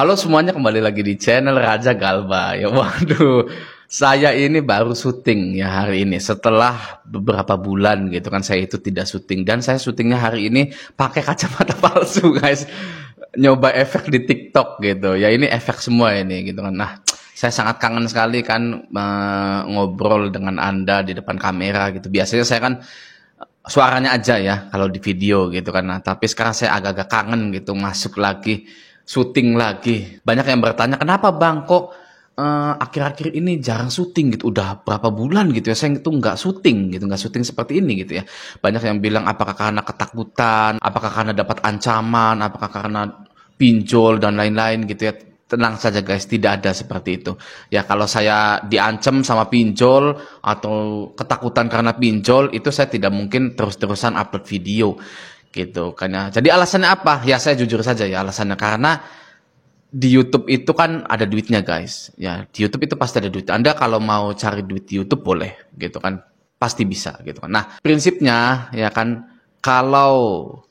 Halo semuanya, kembali lagi di channel Raja Galba. Ya waduh, saya ini baru syuting ya hari ini. Setelah beberapa bulan gitu kan saya itu tidak syuting, dan saya syutingnya hari ini pakai kacamata palsu, guys. Nyoba efek di TikTok gitu. Ya ini efek semua ini gitu kan. Nah, saya sangat kangen sekali kan ngobrol dengan Anda di depan kamera gitu. Biasanya saya kan suaranya aja ya kalau di video gitu kan. Nah, tapi sekarang saya agak-agak kangen gitu masuk lagi, syuting lagi. Banyak yang bertanya, kenapa Bang kok akhir-akhir ini jarang syuting gitu? Udah berapa bulan gitu ya saya itu nggak syuting gitu, nggak syuting seperti ini gitu ya. Banyak yang bilang apakah karena ketakutan, apakah karena dapat ancaman, apakah karena pinjol dan lain-lain gitu ya. Tenang saja guys, tidak ada seperti itu. Ya kalau saya diancam sama pinjol atau ketakutan karena pinjol, itu saya tidak mungkin terus-terusan upload video gitu kan ya. Jadi alasannya apa? Ya saya jujur saja ya alasannya, karena di YouTube itu kan ada duitnya guys. Ya di YouTube itu pasti ada duit. Anda kalau mau cari duit di YouTube boleh gitu kan, pasti bisa gitu kan. Nah prinsipnya ya kan, kalau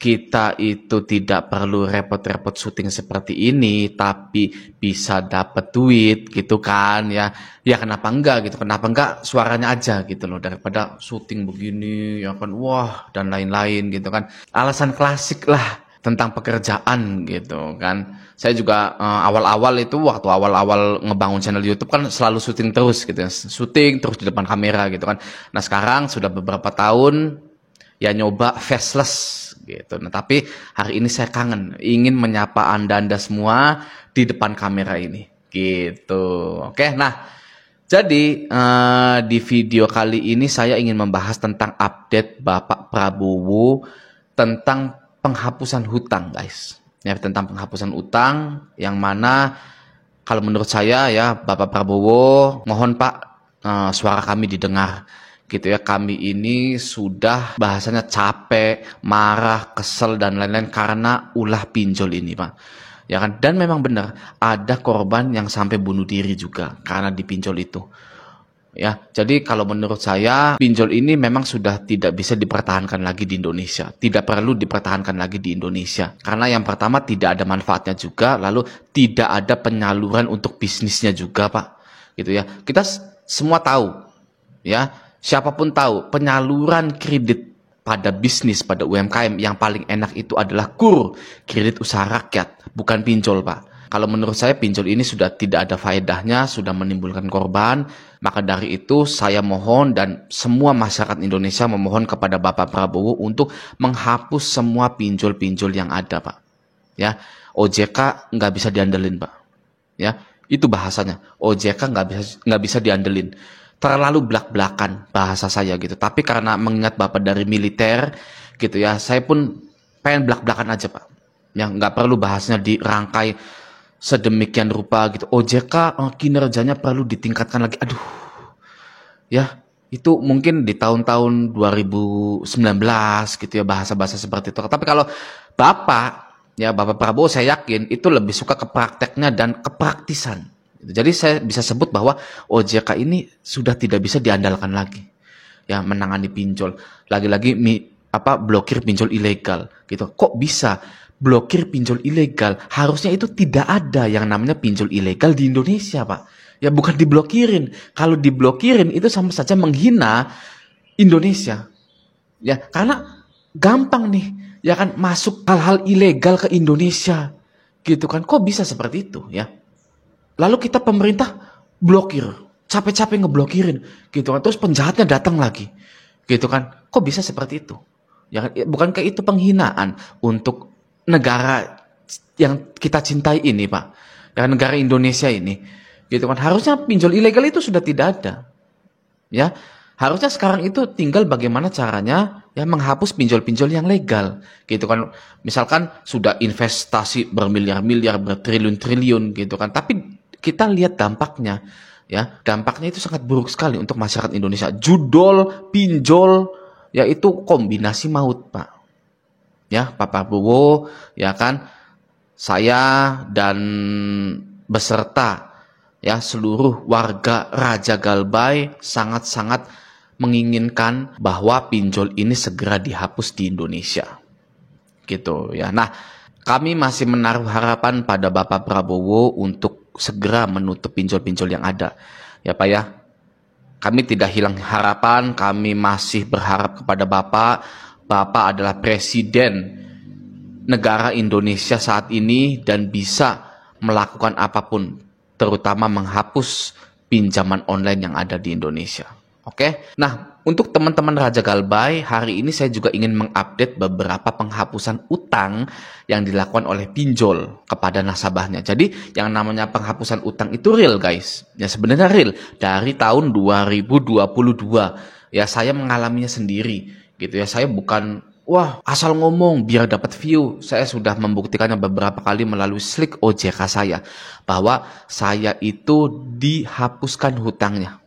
kita itu tidak perlu repot-repot syuting seperti ini, tapi bisa dapat duit gitu kan ya, ya kenapa enggak gitu, kenapa enggak suaranya aja gitu loh, daripada syuting begini ya kan, wah dan lain-lain gitu kan. Alasan klasik lah tentang pekerjaan gitu kan. Saya juga awal-awal itu, waktu awal-awal ngebangun channel YouTube kan selalu syuting terus gitu ya, syuting terus di depan kamera gitu kan. Nah sekarang sudah beberapa tahun ya nyoba faceless gitu. Nah, tapi hari ini saya kangen, ingin menyapa Anda-Anda semua di depan kamera ini. Gitu. Oke, nah, jadi di video kali ini saya ingin membahas tentang update Bapak Prabowo tentang penghapusan hutang, guys. Ya, tentang penghapusan hutang yang mana kalau menurut saya ya Bapak Prabowo, mohon Pak, suara kami didengar gitu ya. Kami ini sudah bahasanya capek, marah, kesel dan lain-lain karena ulah pinjol ini Pak, ya kan. Dan memang benar ada korban yang sampai bunuh diri juga karena dipinjol itu ya. Jadi kalau menurut saya pinjol ini memang sudah tidak bisa dipertahankan lagi di Indonesia, tidak perlu dipertahankan lagi di Indonesia, karena yang pertama tidak ada manfaatnya juga, lalu tidak ada penyaluran untuk bisnisnya juga Pak, gitu ya. Kita semua tahu ya, siapapun tahu penyaluran kredit pada bisnis, pada UMKM yang paling enak itu adalah KUR, kredit usaha rakyat, bukan pinjol Pak. Kalau menurut saya pinjol ini sudah tidak ada faedahnya, sudah menimbulkan korban. Maka dari itu saya mohon dan semua masyarakat Indonesia memohon kepada Bapak Prabowo untuk menghapus semua pinjol-pinjol yang ada Pak. Ya, OJK nggak bisa diandelin Pak. Ya, itu bahasanya. OJK nggak bisa diandelin. Terlalu belak-belakan bahasa saya gitu. Tapi karena mengingat Bapak dari militer gitu ya, saya pun pengen belak-belakan aja Pak. Ya, nggak perlu bahasanya dirangkai sedemikian rupa gitu. OJK kinerjanya perlu ditingkatkan lagi. Aduh. Ya, itu mungkin di tahun-tahun 2019 gitu ya, bahasa-bahasa seperti itu. Tapi kalau Bapak Prabowo, saya yakin itu lebih suka ke prakteknya dan kepraktisan. Jadi saya bisa sebut bahwa OJK ini sudah tidak bisa diandalkan lagi. Ya, menangani pinjol. Lagi-lagi blokir pinjol ilegal gitu. Kok bisa blokir pinjol ilegal? Harusnya itu tidak ada yang namanya pinjol ilegal di Indonesia, Pak. Ya bukan diblokirin. Kalau diblokirin itu sama saja menghina Indonesia. Ya, karena gampang nih, ya kan, masuk hal-hal ilegal ke Indonesia. Gitu kan. Kok bisa seperti itu, ya? Lalu kita pemerintah blokir, capek-capek ngeblokirin, gitu kan. Terus penjahatnya datang lagi. Gitu kan. Kok bisa seperti itu? Ya kan? Bukankah itu penghinaan untuk negara yang kita cintai ini Pak, ya negara Indonesia ini, gitu kan. Harusnya pinjol ilegal itu sudah tidak ada, ya. Harusnya sekarang itu tinggal bagaimana caranya ya menghapus pinjol-pinjol yang legal, gitu kan. Misalkan sudah investasi bermiliar-miliar, bertriliun-triliun, gitu kan. Tapi kita lihat dampaknya, ya dampaknya itu sangat buruk sekali untuk masyarakat Indonesia. Judol, pinjol, ya itu kombinasi maut Pak. Ya, Pak Prabowo, ya kan, saya dan beserta ya seluruh warga Raja Galbay sangat-sangat menginginkan bahwa pinjol ini segera dihapus di Indonesia. Gitu ya. Nah, Kami masih menaruh harapan pada Bapak Prabowo untuk segera menutup pinjol-pinjol yang ada. Ya Pak ya, kami tidak hilang harapan, kami masih berharap kepada Bapak. Bapak adalah presiden negara Indonesia saat ini dan bisa melakukan apapun, terutama menghapus pinjaman online yang ada di Indonesia. Oke? Nah, untuk teman-teman Raja Galbay, hari ini saya juga ingin mengupdate beberapa penghapusan utang yang dilakukan oleh pinjol kepada nasabahnya. Jadi, yang namanya penghapusan utang itu real, guys. Ya, sebenarnya real. Dari tahun 2022, ya saya mengalaminya sendiri. Gitu ya, saya bukan wah, asal ngomong biar dapat view. Saya sudah membuktikannya beberapa kali melalui slik OJK saya bahwa saya itu dihapuskan hutangnya.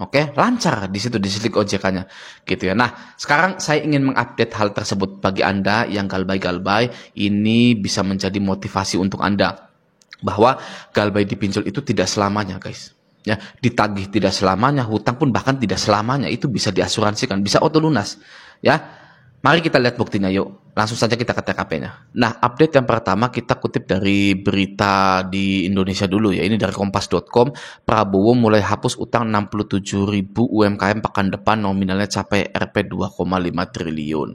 Oke, lancar di situ di slik OJK-nya, gitu ya. Nah, sekarang saya ingin mengupdate hal tersebut bagi Anda yang galbay-galbay. Ini bisa menjadi motivasi untuk Anda bahwa galbay dipinjol itu tidak selamanya, guys. Ya, ditagih tidak selamanya, hutang pun bahkan tidak selamanya, itu bisa diasuransikan, bisa auto lunas. Ya, mari kita lihat buktinya yuk. Langsung saja kita ke TKP-nya. Nah, update yang pertama kita kutip dari berita di Indonesia dulu ya. Ini dari kompas.com. Prabowo mulai hapus utang 67.000 UMKM pekan depan, nominalnya capai Rp 2,5 triliun.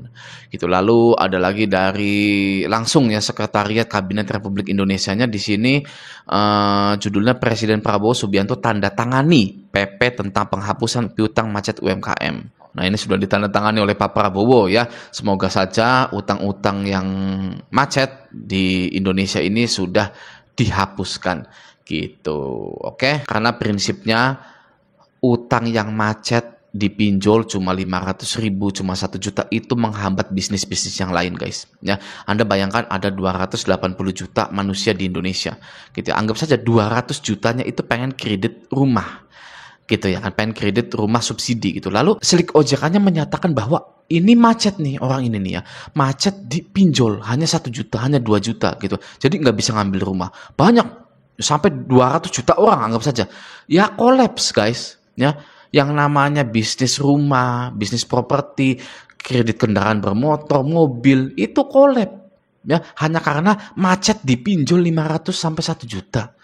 Gitu. Lalu ada lagi dari langsung ya Sekretariat Kabinet Republik Indonesianya di sini judulnya Presiden Prabowo Subianto tanda tangani PP tentang penghapusan piutang macet UMKM. Nah, ini sudah ditandatangani oleh Pak Prabowo ya. Semoga saja utang-utang yang macet di Indonesia ini sudah dihapuskan gitu. Oke, karena prinsipnya utang yang macet dipinjol cuma 500.000, cuma 1 juta itu menghambat bisnis-bisnis yang lain, guys. Ya, Anda bayangkan ada 280 juta manusia di Indonesia. Gitu. Anggap saja 200 jutanya itu pengen kredit rumah. Gitu ya kan, pengen kredit rumah subsidi gitu. Lalu slik OJK-nya menyatakan bahwa ini macet nih orang ini nih ya, macet di pinjol hanya 1 juta, hanya 2 juta gitu. Jadi nggak bisa ngambil rumah. Banyak sampai 200 juta orang anggap saja. Ya kolaps guys ya. Yang namanya bisnis rumah, bisnis properti, kredit kendaraan bermotor, mobil itu kolaps ya hanya karena macet di pinjol 500 sampai 1 juta.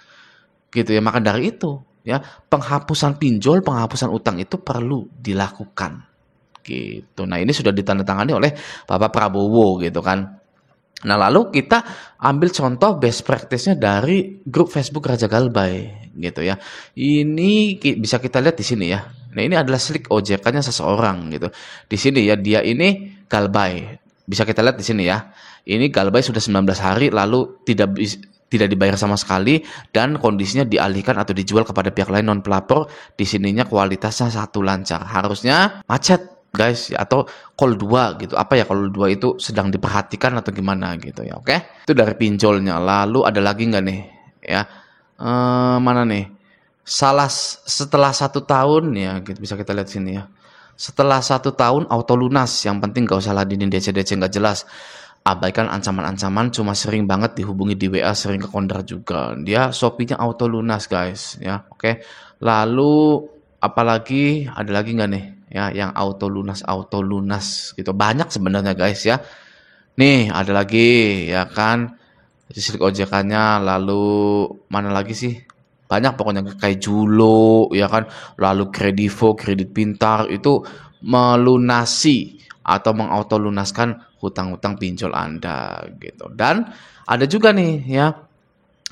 Gitu ya, maka dari itu ya, penghapusan pinjol, penghapusan utang itu perlu dilakukan. Gitu. Nah, ini sudah ditandatangani oleh Bapak Prabowo gitu kan. Nah, lalu kita ambil contoh best practice-nya dari grup Facebook Raja Galbay gitu ya. Ini bisa kita lihat di sini ya. Nah, ini adalah slik OJK-nya seseorang gitu. Di sini ya, dia ini Galbay. Bisa kita lihat di sini ya. Ini Galbay sudah 19 hari lalu tidak dibayar sama sekali dan kondisinya dialihkan atau dijual kepada pihak lain non pelapor. Di sininya kualitasnya 1 lancar. Harusnya macet guys atau call 2 gitu. Apa ya call 2 itu sedang diperhatikan atau gimana gitu ya. Oke. Itu dari pinjolnya. Lalu ada lagi nggak nih? Ya. Mana nih? Setelah 1 tahun ya gitu, bisa kita lihat sini ya. Setelah 1 tahun auto lunas. Yang penting gak usah ladenin DC-DC nggak jelas. Abaikan ancaman-ancaman, cuma sering banget dihubungi di WA, sering kekondar juga. Dia Shopee-nya auto lunas guys ya. Oke. Lalu apalagi ada lagi nggak nih ya yang auto lunas gitu. Banyak sebenarnya guys ya. Nih ada lagi ya kan slik OJK-nya. Lalu mana lagi sih? Banyak pokoknya kayak Julo ya kan. Lalu Kredivo, Kredit Pintar itu melunasi atau mengauto lunaskan hutang-hutang pinjol Anda gitu. Dan ada juga nih ya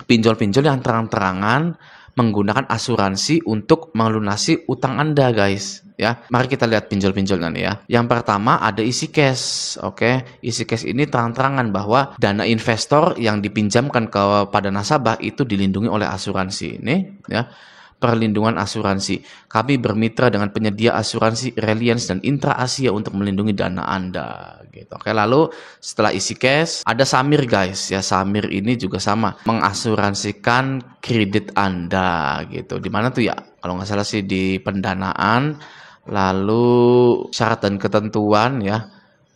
pinjol-pinjol yang terang-terangan menggunakan asuransi untuk melunasi utang Anda guys ya. Mari kita lihat pinjol-pinjolnya nih ya. Yang pertama ada isi cash. Oke, isi cash ini terang-terangan bahwa dana investor yang dipinjamkan kepada nasabah itu dilindungi oleh asuransi. Nih ya. Perlindungan asuransi. Kami bermitra dengan penyedia asuransi Reliance dan Intra Asia untuk melindungi dana Anda. Gitu. Oke, lalu setelah isi cash ada Samir guys. Ya, Samir ini juga sama mengasuransikan kredit Anda gitu. Di mana tuh ya? Kalau nggak salah sih di pendanaan. Lalu syarat dan ketentuan ya.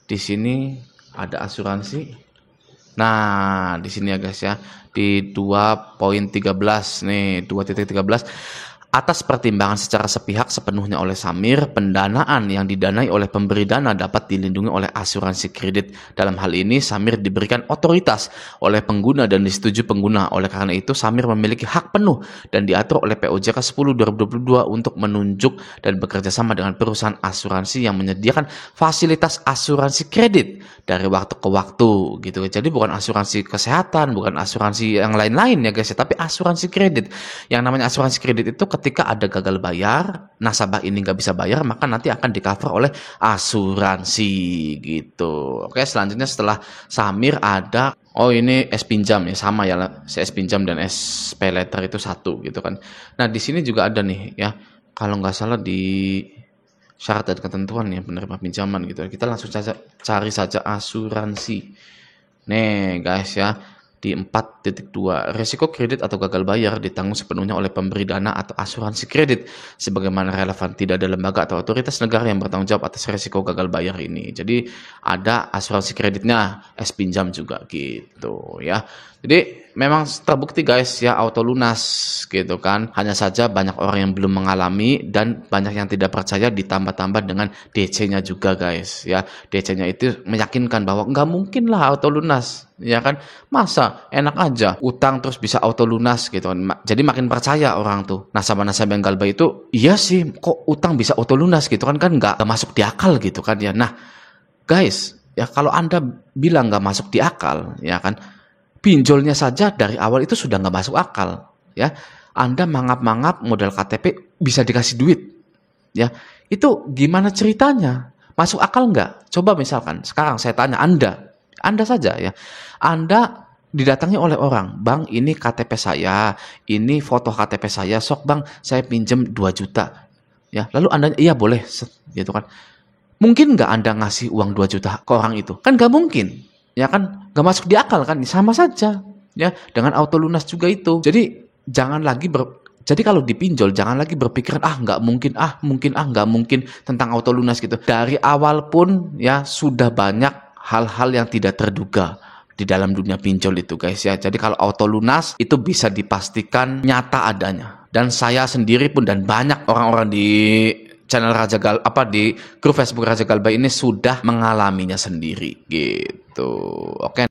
Di sini ada asuransi. Nah, di sini ya guys ya, di 2.13 nih, 2.13 Atas pertimbangan secara sepihak sepenuhnya oleh Samir, pendanaan yang didanai oleh pemberi dana dapat dilindungi oleh asuransi kredit. Dalam hal ini, Samir diberikan otoritas oleh pengguna dan disetujui pengguna. Oleh karena itu, Samir memiliki hak penuh dan diatur oleh POJK 10/2022 untuk menunjuk dan bekerja sama dengan perusahaan asuransi yang menyediakan fasilitas asuransi kredit dari waktu ke waktu gitu. Jadi bukan asuransi kesehatan, bukan asuransi yang lain-lain ya guys ya, tapi asuransi kredit. Yang namanya asuransi kredit itu ketika ada gagal bayar, nasabah ini nggak bisa bayar, maka nanti akan di-cover oleh asuransi gitu. Oke, selanjutnya setelah Samir ada, oh ini S pinjam ya, sama ya, S pinjam dan S pay letter itu satu gitu kan. Nah di sini juga ada nih ya, kalau nggak salah di syarat dan ketentuan ya penerima pinjaman gitu. Kita langsung saja cari saja asuransi. Nih guys ya, di 4.2 resiko kredit atau gagal bayar ditanggung sepenuhnya oleh pemberi dana atau asuransi kredit sebagaimana relevan. Tidak ada lembaga atau otoritas negara yang bertanggung jawab atas resiko gagal bayar ini. Jadi ada asuransi kreditnya, S pinjam juga gitu ya. Jadi memang terbukti guys ya, auto lunas gitu kan. Hanya saja banyak orang yang belum mengalami dan banyak yang tidak percaya, ditambah-tambah dengan DC-nya juga guys ya. DC-nya itu meyakinkan bahwa nggak mungkin lah auto lunas ya kan. Masa enak aja utang terus bisa auto lunas gitu kan. Jadi makin percaya orang tuh. Nasabah-nasabah yang galbah itu, iya sih kok utang bisa auto lunas gitu kan nggak masuk di akal gitu kan ya. Nah guys ya, kalau Anda bilang nggak masuk di akal ya kan, pinjolnya saja dari awal itu sudah nggak masuk akal ya. Anda mangap-mangap modal KTP bisa dikasih duit ya, itu gimana ceritanya? Masuk akal nggak? Coba misalkan sekarang saya tanya Anda saja ya, Anda didatangi oleh orang, bang ini KTP saya, ini foto KTP saya, sok bang saya pinjem 2 juta ya, lalu Anda iya boleh gitu kan. Mungkin nggak Anda ngasih uang 2 juta ke orang itu? Kan nggak mungkin ya kan, nggak masuk di akal kan, sama saja ya dengan auto lunas juga itu. Jadi jangan lagi jadi kalau dipinjol jangan lagi berpikiran nggak mungkin, nggak mungkin tentang auto lunas gitu. Dari awal pun ya sudah banyak hal-hal yang tidak terduga di dalam dunia pinjol itu guys ya. Jadi kalau auto lunas itu bisa dipastikan nyata adanya, dan saya sendiri pun dan banyak orang-orang di channel Raja Gal di grup Facebook Raja Galbah ini sudah mengalaminya sendiri gitu. Oke.